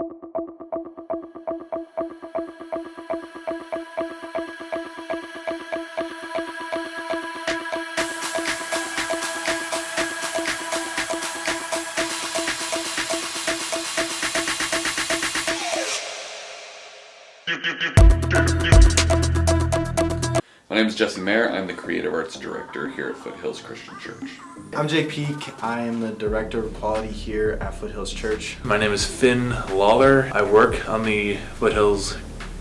My name is Jesse Mayer. I'm the Creative Arts Director here at Foothills Christian Church. I'm Jake Peak. I am the Director of Quality here at Foothills Church. My name is Finn Lawler. I work on the Foothills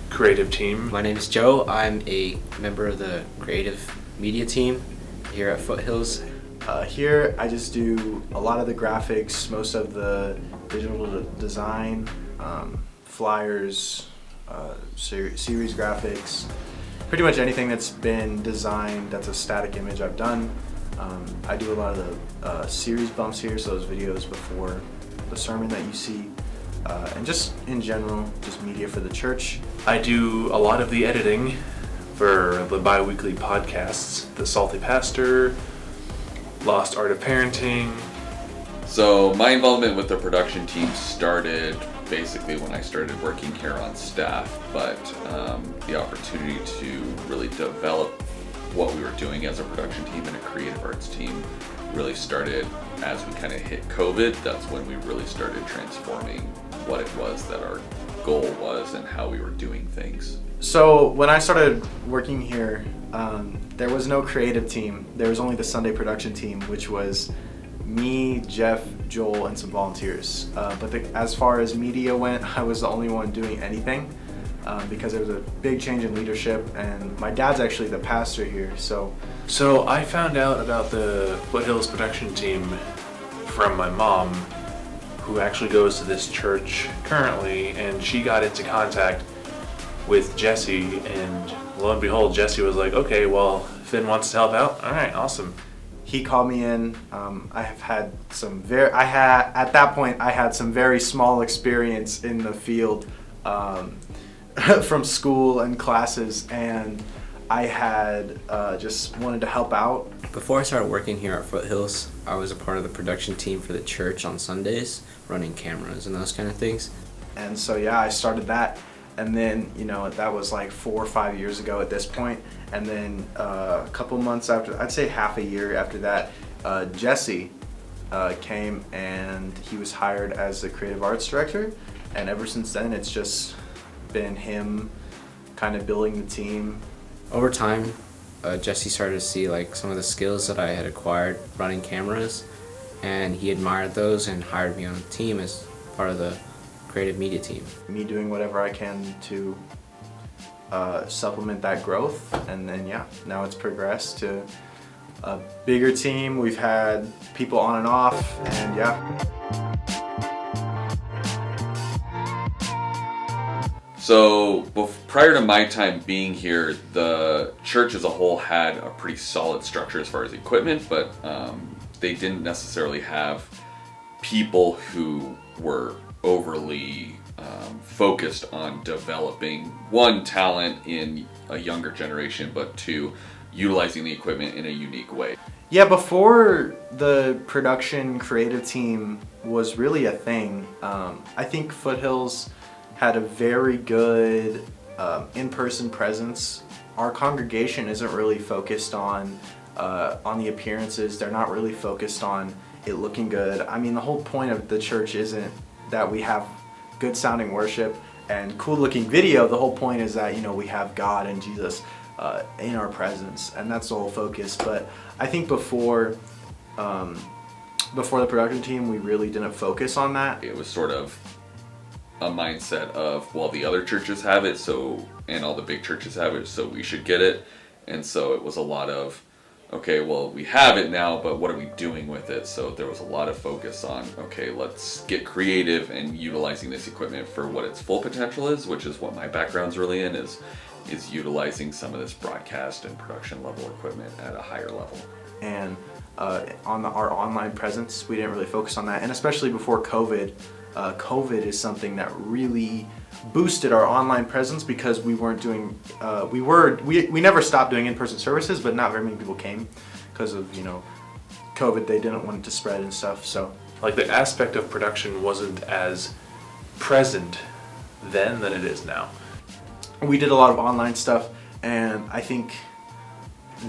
creative team. My name is Joe. I'm a member of the creative media team here at Foothills. Here I just do a lot of the graphics, most of the digital design, flyers, series graphics, pretty much anything that's been designed that's a static image I've done. I do a lot of the series bumps here, so those videos before the sermon that you see, and just in general, just media for the church. I do a lot of the editing for the bi-weekly podcasts, The Salty Pastor, Lost Art of Parenting. So my involvement with the production team started basically when I started working here on staff, but the opportunity to really develop what we were doing as a production team and a creative arts team really started as we kind of hit COVID. That's when we really started transforming what it was that our goal was and how we were doing things. So when I started working here, there was no creative team. There was only the Sunday production team, which was me, Jeff, Joel, and some volunteers. But as far as media went, I was the only one doing anything because there was a big change in leadership, and my dad's actually the pastor here. So I found out about the Foothills production team from my mom, who actually goes to this church currently, and she got into contact with Jesse, and lo and behold, Jesse was like, okay, well, Finn wants to help out. All right, awesome. he called me in. I have had at that point I had some very small experience in the field from school and classes, and I had just wanted to help out. Before I started working here at Foothills, I was a part of the production team for the church on Sundays, running cameras and those kind of things. And so yeah, I started that, and then that was like 4 or 5 years ago at this point. And then a couple months after, I'd say half a year after that, Jesse came and he was hired as the creative arts director. And ever since then, it's just been him kind of building the team. Over time, Jesse started to see like some of the skills that I had acquired running cameras, and he admired those and hired me on the team as part of the creative media team. Me doing whatever I can to supplement that growth, and then now it's progressed to a bigger team. We've had people on and off, and So prior to my time being here, the church as a whole had a pretty solid structure as far as equipment, but they didn't necessarily have people who were overly focused on developing, one, talent in a younger generation, but two, utilizing the equipment in a unique way. Yeah, before the production creative team was really a thing, I think Foothills had a very good in-person presence. Our congregation isn't really focused on the appearances. They're not really focused on it looking good. I mean, the whole point of the church isn't that we have good sounding worship and cool looking video. The whole point is that we have God and Jesus in our presence, and that's the whole focus. But I think before the production team, we really didn't focus on that. It was sort of a mindset of, well, the other churches have it, and all the big churches have it, so we should get it. And so it was a lot of, okay, well, we have it now, but what are we doing with it? So there was a lot of focus on, okay, let's get creative and utilizing this equipment for what its full potential is, which is what my background's really in, is utilizing some of this broadcast and production level equipment at a higher level. And on our online presence, we didn't really focus on that, and especially before COVID. COVID is something that really boosted our online presence because we weren't doing, we never stopped doing in-person services, but not very many people came because of, COVID. They didn't want it to spread and stuff. So like the aspect of production wasn't as present then than it is now. We did a lot of online stuff, and I think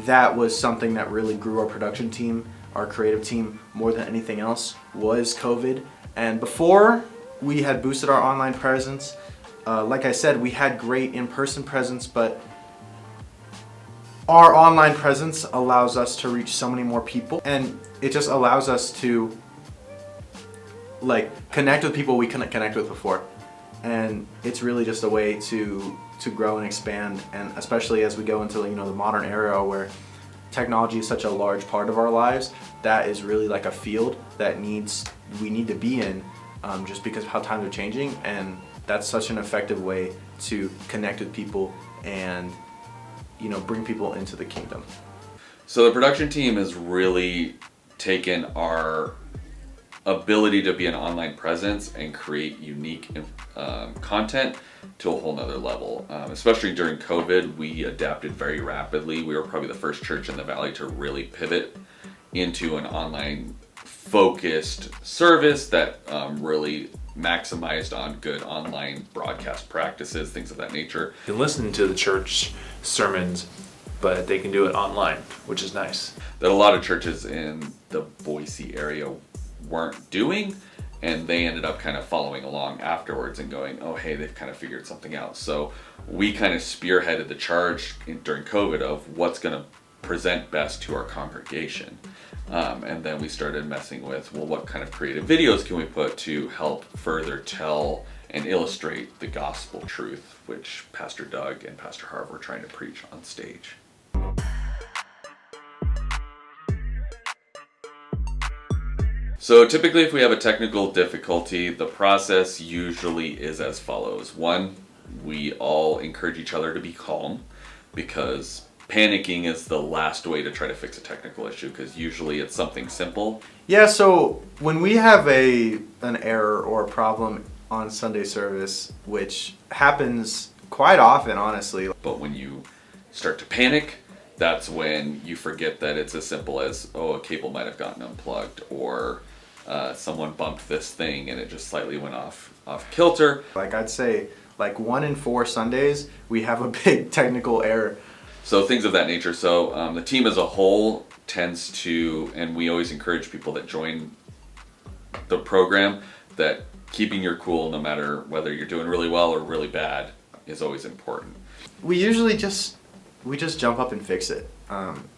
that was something that really grew our production team, our creative team, more than anything else, was COVID. And before we had boosted our online presence, like I said, we had great in-person presence, but our online presence allows us to reach so many more people, and it just allows us to connect with people we couldn't connect with before. And it's really just a way to grow and expand, and especially as we go into the modern era where technology is such a large part of our lives, that is really like a field that we need to be in, just because of how times are changing, and that's such an effective way to connect with people and bring people into the kingdom. So the production team has really taken our ability to be an online presence and create unique content to a whole nother level. Especially during COVID, we adapted very rapidly. We were probably the first church in the valley to really pivot into an online focused service that really maximized on good online broadcast practices, things of that nature. You can listen to the church sermons, but they can do it online, which is nice. That a lot of churches in the Boise area weren't doing, and they ended up kind of following along afterwards and going, oh hey, they've kind of figured something out. So we kind of spearheaded the charge during COVID of what's going to present best to our congregation. And then we started messing with, well, what kind of creative videos can we put to help further tell and illustrate the gospel truth, which Pastor Doug and Pastor Harv were trying to preach on stage. So typically if we have a technical difficulty, the process usually is as follows. One, we all encourage each other to be calm, because panicking is the last way to try to fix a technical issue, because usually it's something simple. Yeah, so when we have an error or a problem on Sunday service, which happens quite often, honestly. But when you start to panic, that's when you forget that it's as simple as, oh, a cable might have gotten unplugged, or someone bumped this thing and it just slightly went off kilter. I'd say 1 in 4 Sundays we have a big technical error. So things of that nature. So the team as a whole tends to, and we always encourage people that join the program, that keeping your cool no matter whether you're doing really well or really bad is always important. We usually just jump up and fix it.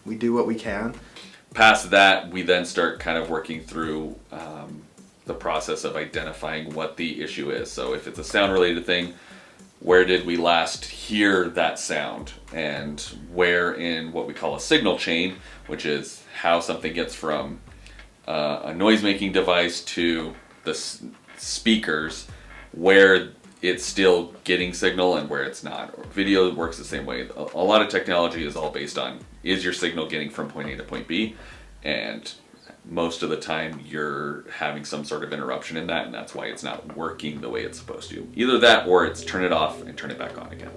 We do what we can. Past that, we then start kind of working through the process of identifying what the issue is. So if it's a sound related thing, where did we last hear that sound, and where in what we call a signal chain, which is how something gets from a noise-making device to the speakers, where it's still getting signal and where it's not. Video works the same way. A lot of technology is all based on, is your signal getting from point A to point B? And most of the time you're having some sort of interruption in that, and that's why it's not working the way it's supposed to. Either that, or it's turn it off and turn it back on again.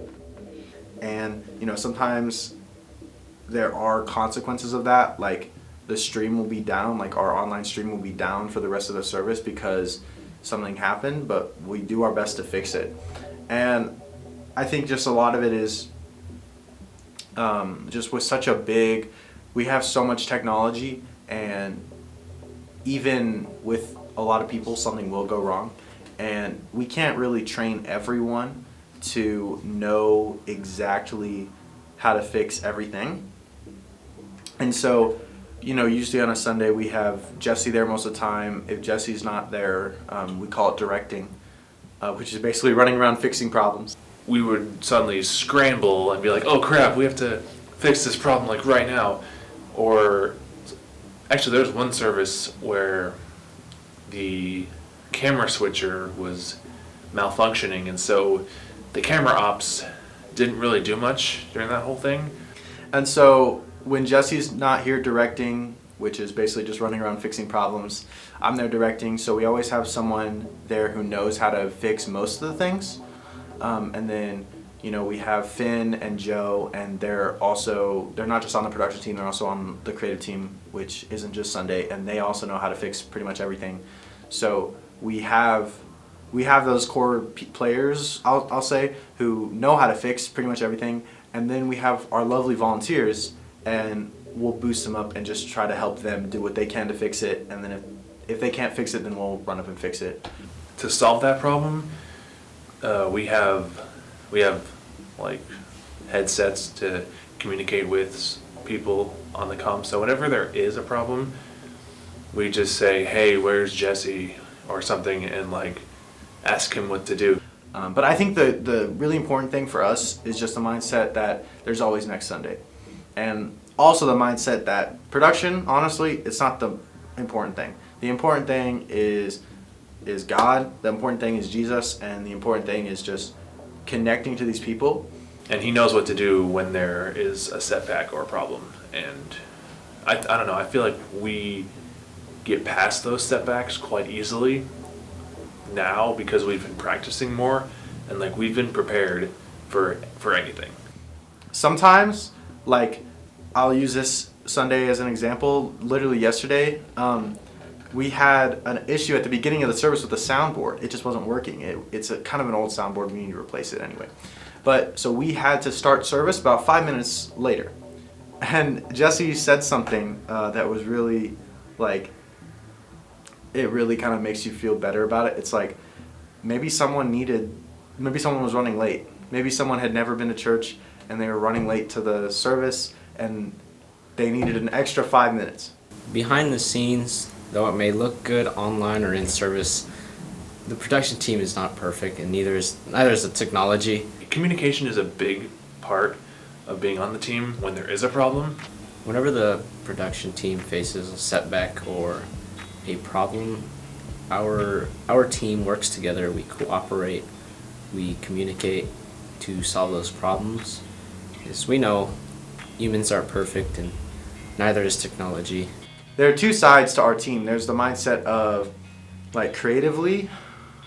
And sometimes there are consequences of that, like the stream will be down, like our online stream will be down for the rest of the service because something happened, but we do our best to fix it. And I think just a lot of it is just with such a big, we have so much technology, and even with a lot of people, something will go wrong, and we can't really train everyone to know exactly how to fix everything. And so, usually on a Sunday we have Jesse there most of the time. If Jesse's not there, we call it directing, which is basically running around fixing problems. We would suddenly scramble and be like, oh crap, we have to fix this problem right now. Or actually there's one service where the camera switcher was malfunctioning, and so the camera ops didn't really do much during that whole thing. And so when Jesse's not here directing, which is basically just running around fixing problems, I'm there directing, so we always have someone there who knows how to fix most of the things. And then we have Finn and Joe, and they're not just on the production team, they're also on the creative team, which isn't just Sunday, and they also know how to fix pretty much everything. So we have we have those core players, I'll say, who know how to fix pretty much everything, and then we have our lovely volunteers, and we'll boost them up and just try to help them do what they can to fix it, and then if they can't fix it, then we'll run up and fix it. To solve that problem, we have like headsets to communicate with people on the comm. So whenever there is a problem, we just say, "Hey, where's Jesse?" or something, and like ask him what to do. But I think the really important thing for us is just the mindset that there's always next Sunday, and also the mindset that production, honestly, it's not the important thing. The important thing is God. The important thing is Jesus, and the important thing is just connecting to these people. And he knows what to do when there is a setback or a problem. And I don't know, I feel like we get past those setbacks quite easily now because we've been practicing more and like we've been prepared for anything. Sometimes, like, I'll use this Sunday as an example. Literally yesterday, we had an issue at the beginning of the service with the soundboard. It just wasn't working. It's a kind of an old soundboard. We need to replace it anyway. But so we had to start service about 5 minutes later. And Jesse said something that was really, like, it really kind of makes you feel better about it. It's like maybe someone was running late. Maybe someone had never been to church and they were running late to the service and they needed an extra 5 minutes. Behind the scenes, though it may look good online or in service, the production team is not perfect, and neither is the technology. Communication is a big part of being on the team when there is a problem. Whenever the production team faces a setback or a problem, our team works together. We cooperate, we communicate to solve those problems. Because we know humans aren't perfect, and neither is technology. There are two sides to our team. There's the mindset of, like, creatively,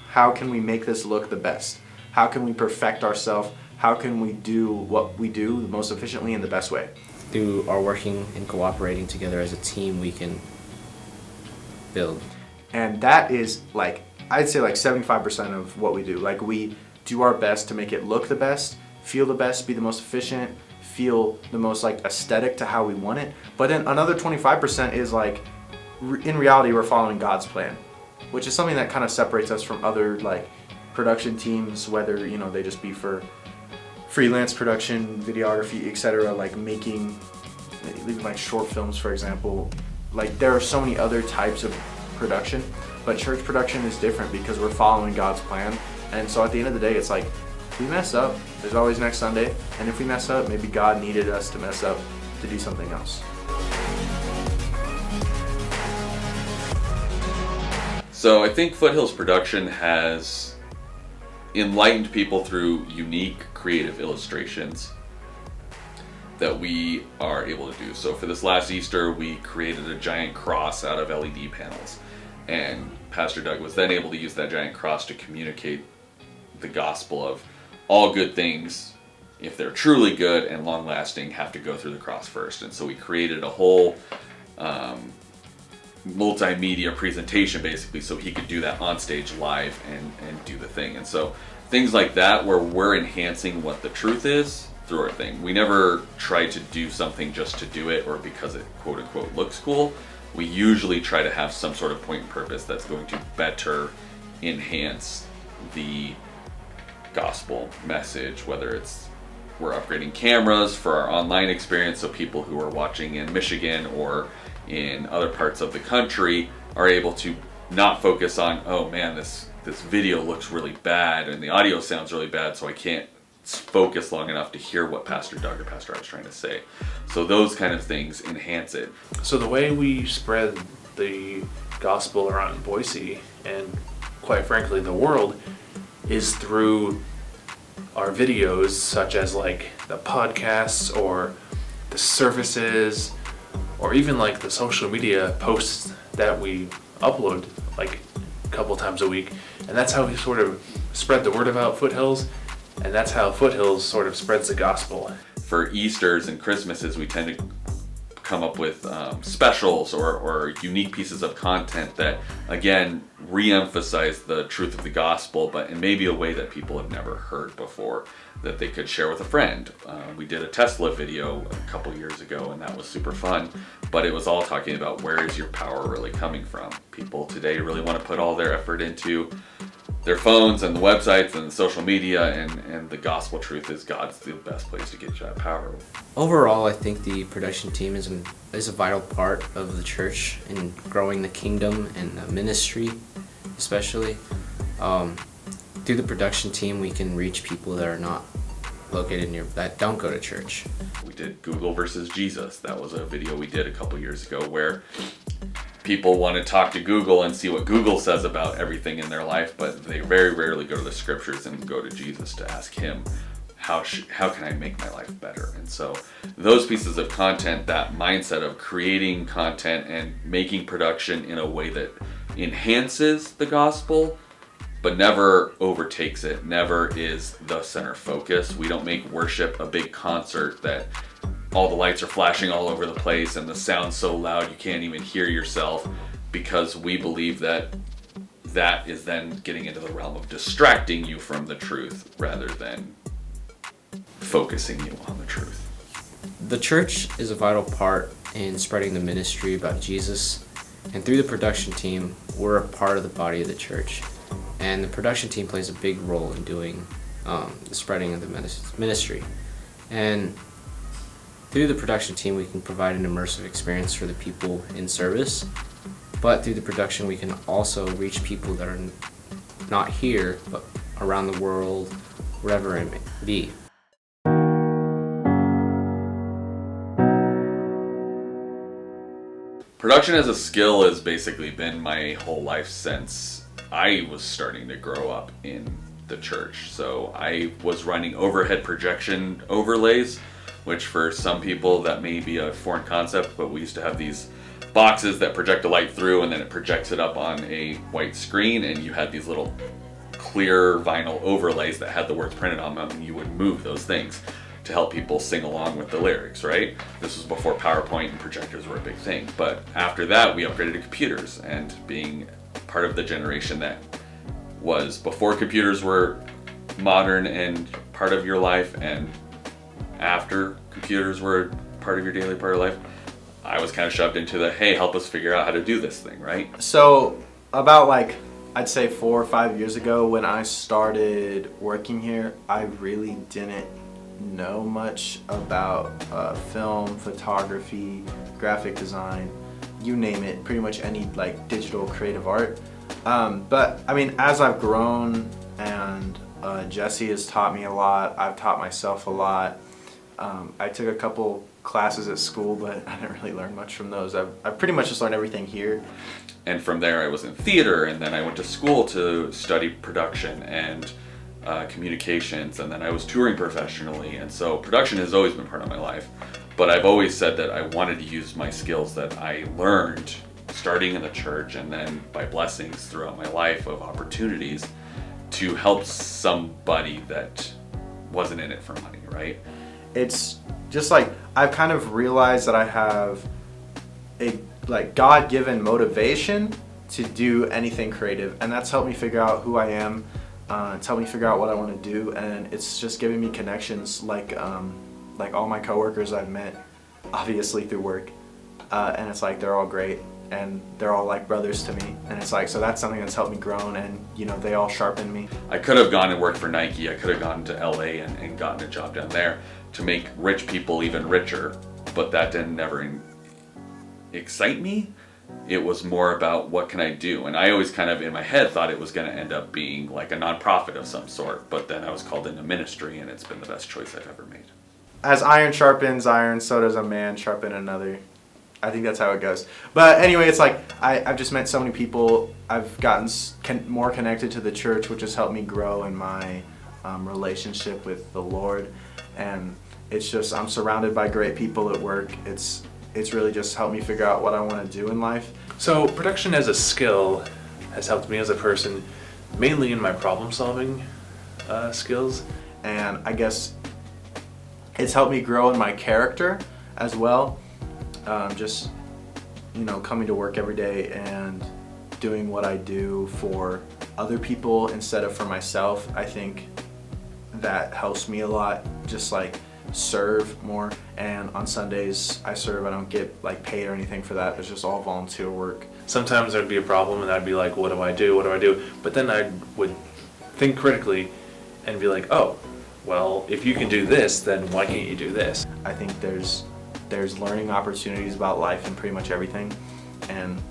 how can we make this look the best? How can we perfect ourselves? How can we do what we do the most efficiently in the best way? Through our working and cooperating together as a team, we can build. And that is, like, I'd say like 75% of what we do. Like, we do our best to make it look the best, feel the best, be the most efficient, feel the most, like, aesthetic to how we want it. But then another 25% is, like, in reality, we're following God's plan, which is something that kind of separates us from other, like, production teams, whether, you know, they just be for freelance production, videography, etc., like making even like short films, for example. Like, there are so many other types of production, but church production is different because we're following God's plan. And so at the end of the day, it's like, if we mess up, there's always next Sunday, and if we mess up, maybe God needed us to mess up to do something else. So I think Foothills Production has enlightened people through unique creative illustrations that we are able to do. So for this last Easter, we created a giant cross out of LED panels, and Pastor Doug was then able to use that giant cross to communicate the gospel of all good things, if they're truly good and long lasting, have to go through the cross first. And so we created a whole multimedia presentation basically so he could do that on stage live and do the thing. And so things like that where we're enhancing what the truth is through our thing. We never try to do something just to do it or because it quote unquote looks cool. We usually try to have some sort of point and purpose that's going to better enhance the gospel message, whether it's we're upgrading cameras for our online experience so people who are watching in Michigan or in other parts of the country are able to not focus on, oh man, this video looks really bad and the audio sounds really bad, so I can't focus long enough to hear what Pastor Doug or Pastor Art's trying to say. So those kind of things enhance it. So the way we spread the gospel around Boise and quite frankly the world is through our videos, such as like the podcasts or the services or even like the social media posts that we upload like a couple times a week. And that's how we sort of spread the word about Foothills, and that's how Foothills sort of spreads the gospel. For Easters and Christmases, we tend to come up with specials or unique pieces of content that, again, re-emphasize the truth of the gospel, but in maybe a way that people have never heard before, that they could share with a friend. We did a Tesla video a couple years ago, and that was super fun, but it was all talking about where is your power really coming from. People today really want to put all their effort into their phones and the websites and the social media, and the gospel truth is God's the best place to get you that power. Overall, I think the production team is a vital part of the church in growing the kingdom and the ministry, especially. Through the production team, we can reach people that are not located near, that don't go to church. We did Google versus Jesus. That was a video we did a couple years ago where people want to talk to Google and see what Google says about everything in their life, but they very rarely go to the scriptures and go to Jesus to ask him, how can I make my life better? And so those pieces of content, that mindset of creating content and making production in a way that enhances the gospel, but never overtakes it, never is the center focus. We don't make worship a big concert that all the lights are flashing all over the place and the sound's so loud you can't even hear yourself, because we believe that that is then getting into the realm of distracting you from the truth rather than focusing you on the truth. The church is a vital part in spreading the ministry about Jesus, and through the production team, we're a part of the body of the church. And the production team plays a big role in doing the spreading of the ministry. And through the production team, we can provide an immersive experience for the people in service. But through the production, we can also reach people that are not here, but around the world, wherever it may be. Production as a skill has basically been my whole life since I was starting to grow up in the church. So I was running overhead projection overlays, which for some people that may be a foreign concept, but we used to have these boxes that project a light through and then it projects it up on a white screen, and you had these little clear vinyl overlays that had the words printed on them, and you would move those things to help people sing along with the lyrics, right? This was before PowerPoint and projectors were a big thing. But after that, we upgraded to computers, and being part of the generation that was before computers were modern and part of your life, and after computers were part of your daily part of life, I was kind of shoved into the, hey, help us figure out how to do this thing, right? So about I'd say 4 or 5 years ago when I started working here, I really didn't know much about film, photography, graphic design, you name it, pretty much any digital creative art. But I mean, as I've grown and Jesse has taught me a lot, I've taught myself a lot. I took a couple classes at school, but I didn't really learn much from those. I've pretty much just learned everything here. And from there I was in theater, and then I went to school to study production and communications, and then I was touring professionally, and so production has always been part of my life. But I've always said that I wanted to use my skills that I learned starting in the church and then by blessings throughout my life of opportunities to help somebody that wasn't in it for money, right? It's just I've kind of realized that I have a God-given motivation to do anything creative, and that's helped me figure out who I am. It's helped me figure out what I want to do, and it's just giving me connections like all my coworkers I've met, obviously through work, and it's they're all great, and they're all like brothers to me, and it's so that's something that's helped me grow, and they all sharpen me. I could have gone and worked for Nike. I could have gone to LA and gotten a job down there to make rich people even richer, but that didn't never excite me. It was more about what can I do, and I always kind of in my head thought it was going to end up being like a nonprofit of some sort, but then I was called into ministry, and it's been the best choice I've ever made. As iron sharpens iron, so does a man sharpen another. I think that's how it goes. But anyway, it's I've just met so many people. I've gotten more connected to the church, which has helped me grow in my relationship with the Lord. And it's just, I'm surrounded by great people at work. It's really just helped me figure out what I want to do in life. So production as a skill has helped me as a person, mainly in my problem-solving skills. And I guess it's helped me grow in my character as well. just, coming to work every day and doing what I do for other people instead of for myself. I think that helps me a lot, just like serve more. And on Sundays I serve. I don't get like paid or anything for that. It's just all volunteer work. Sometimes there'd be a problem and I'd be like, what do I do? What do I do? But then I would think critically and be like, oh, well, if you can do this, then why can't you do this? I think there's learning opportunities about life and pretty much everything. And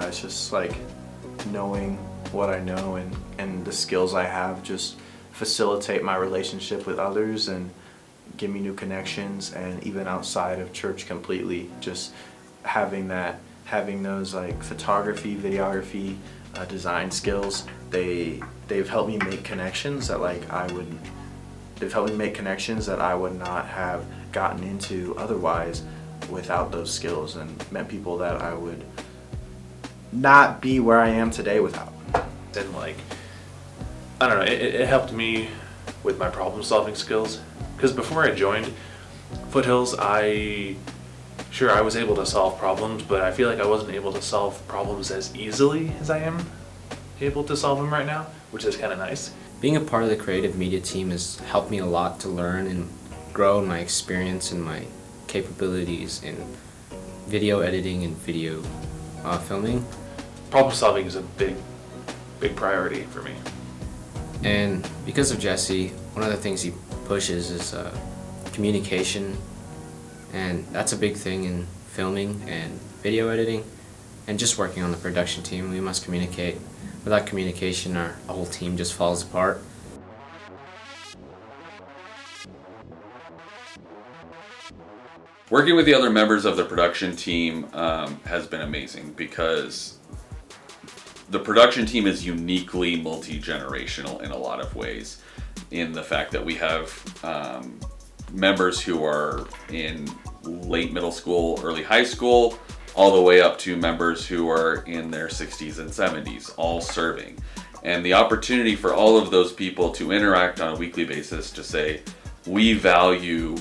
it's just like knowing what I know and the skills I have just facilitate my relationship with others and give me new connections. And even outside of church completely, just having those like photography, videography, design skills, they've helped me make connections that they've helped me make connections that I would not have gotten into otherwise without those skills, and met people that I would not be where I am today without. And like, I don't know, it helped me with my problem solving skills, because before I joined Foothills, I was able to solve problems, but I feel like I wasn't able to solve problems as easily as I am able to solve them right now, which is kind of nice. Being a part of the creative media team has helped me a lot to learn and grow in my experience and my capabilities in video editing and video filming. Problem solving is a big priority for me. And because of Jesse, one of the things he pushes is communication, and that's a big thing in filming and video editing and just working on the production team. We must communicate. Without communication, our whole team just falls apart. Working with the other members of the production team has been amazing, because the production team is uniquely multi-generational in a lot of ways, in the fact that we have members who are in late middle school, early high school, all the way up to members who are in their 60s and 70s, all serving. And the opportunity for all of those people to interact on a weekly basis to say, we value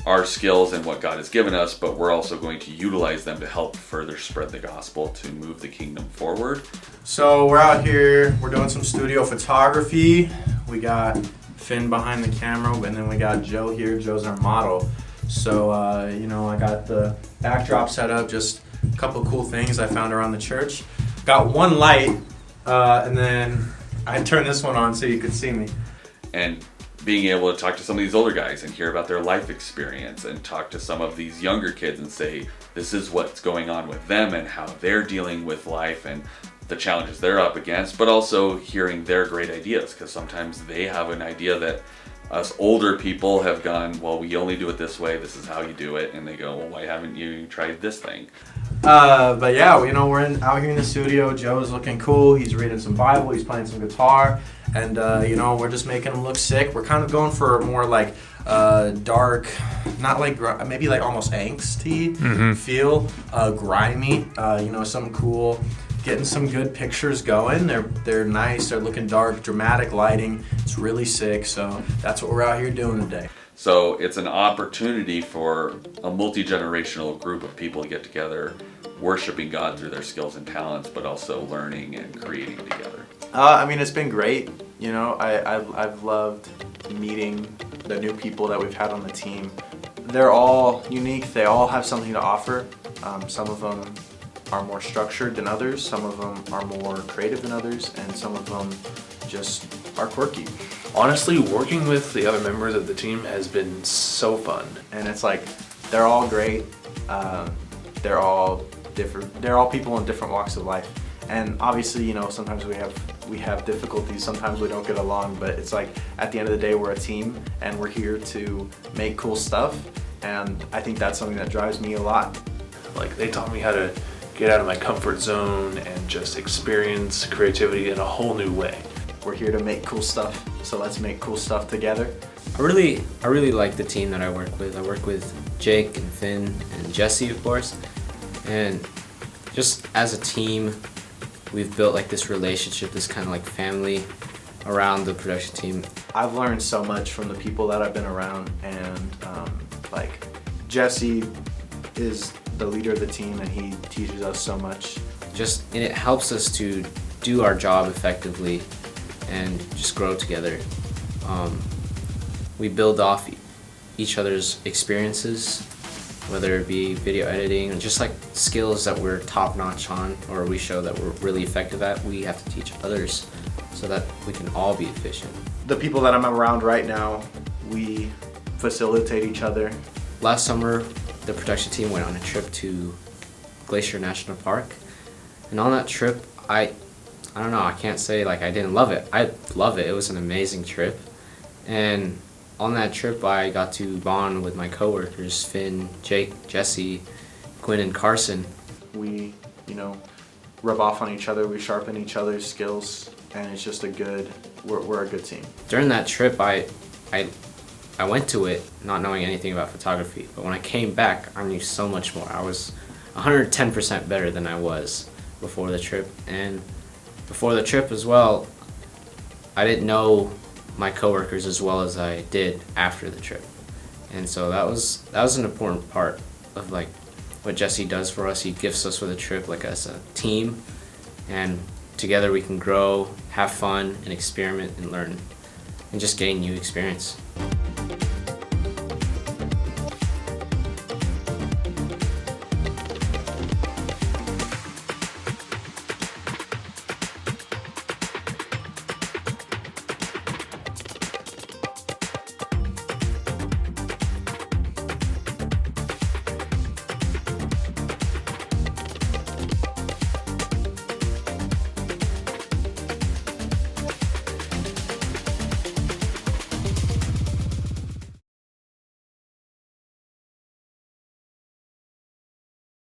our skills and what God has given us, but we're also going to utilize them to help further spread the gospel, to move the kingdom forward. So we're out here, we're doing some studio photography. We got Finn behind the camera, and then we got Joe here. Joe's our model. So, I got the backdrop set up, just a couple cool things I found around the church. Got one light, and then I turned this one on so you could see me. And being able to talk to some of these older guys and hear about their life experience, and talk to some of these younger kids and say, this is what's going on with them and how they're dealing with life and the challenges they're up against, but also hearing their great ideas, because sometimes they have an idea that us older people have gone, well, we only do it this way, this is how you do it, and they go, well, why haven't you tried this thing? But yeah, we're out here in the studio. Joe's looking cool. He's reading some Bible. He's playing some guitar, and we're just making him look sick. We're kind of going for a more like dark, not like maybe like almost angsty feel, grimy. Something cool. Getting some good pictures going. They're nice. They're looking dark, dramatic lighting. It's really sick. So that's what we're out here doing today. So it's an opportunity for a multi-generational group of people to get together, worshiping God through their skills and talents, but also learning and creating together. It's been great. I've loved meeting the new people that we've had on the team. They're all unique. They all have something to offer. Some of them are more structured than others, some of them are more creative than others, and some of them just are quirky. Honestly, working with the other members of the team has been so fun. And it's like, they're all great, they're all different, they're all people in different walks of life. And obviously, sometimes we have difficulties, sometimes we don't get along, but it's like, at the end of the day, we're a team, and we're here to make cool stuff, and I think that's something that drives me a lot. Like, they taught me how to get out of my comfort zone and just experience creativity in a whole new way. We're here to make cool stuff, so let's make cool stuff together. I really like the team that I work with. I work with Jake and Finn and Jesse, of course, and just as a team, we've built like this relationship, this kind of like family around the production team. I've learned so much from the people that I've been around, and Jesse is the leader of the team, and he teaches us so much. And it helps us to do our job effectively and just grow together. We build off each other's experiences, whether it be video editing or just like skills that we're top notch on, or we show that we're really effective at. We have to teach others so that we can all be efficient. The people that I'm around right now, we facilitate each other. Last summer, the production team went on a trip to Glacier National Park, and on that trip, I don't know, I can't say like I didn't love it. I love it. It was an amazing trip, and on that trip, I got to bond with my coworkers, Finn, Jake, Jesse, Quinn, and Carson. We, rub off on each other. We sharpen each other's skills, and it's just we're a good team. During that trip, I went to it not knowing anything about photography, but when I came back, I knew so much more. I was 110% better than I was before the trip, and before the trip as well, I didn't know my coworkers as well as I did after the trip, and so that was an important part of like what Jesse does for us. He gifts us with a trip like as a team, and together we can grow, have fun, and experiment and learn, and just gain new experience.